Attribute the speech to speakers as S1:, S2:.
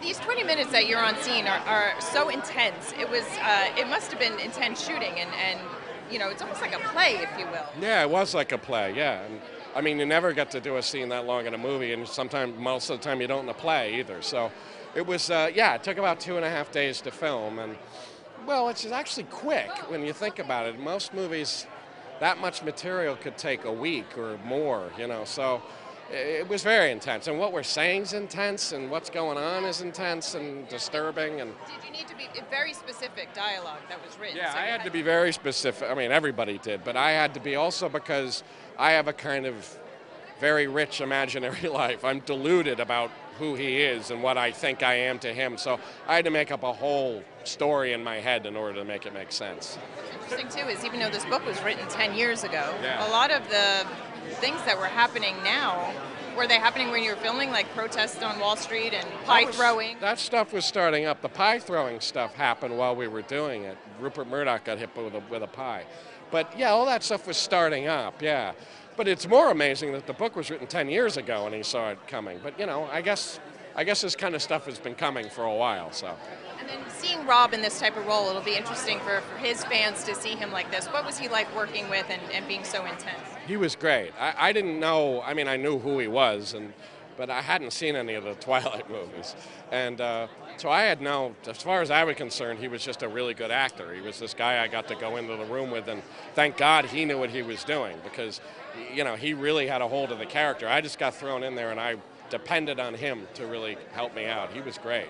S1: These 20 minutes that you're on scene are so intense. It must have been intense shooting, and it's almost like a play, if you will.
S2: Yeah, it was like a play, yeah. And, I mean, you never get to do a scene that long in a movie, and sometimes, most of the time, you don't in a play either. So it was, it took about 2.5 days to film, and, well, it's actually quick when you think about it. Most movies, that much material could take a week or more, so it was very intense. And what we're saying is intense, and what's going on is intense and disturbing. And
S1: did you need to be very specific dialogue that was written?
S2: yeah,
S1: so
S2: I had to be very specific. I mean, everybody did, but I had to be also because I have a kind of very rich imaginary life. I'm deluded about who he is and what I think I am to him. So I had to make up a whole story in my head in order to make it make sense.
S1: What's interesting, too, is even though this book was written 10 years ago,
S2: yeah.
S1: A lot of the things that were happening now, were they happening when you were filming, like protests on Wall Street and pie throwing?
S2: That stuff was starting up. The pie throwing stuff happened while we were doing it. Rupert Murdoch got hit with a pie. But yeah, all that stuff was starting up, yeah. But it's more amazing that the book was written 10 years ago and he saw it coming. But I guess this kind of stuff has been coming for a while, so.
S1: And then seeing Rob in this type of role, it'll be interesting for his fans to see him like this. What was he like working with and being so intense?
S2: He was great. I didn't know, I mean, I knew who he was, but I hadn't seen any of the Twilight movies. And so I had no, as far as I was concerned, he was just a really good actor. He was this guy I got to go into the room with, and thank God he knew what he was doing, because, he really had a hold of the character. I just got thrown in there, and I depended on him to really help me out. He was great.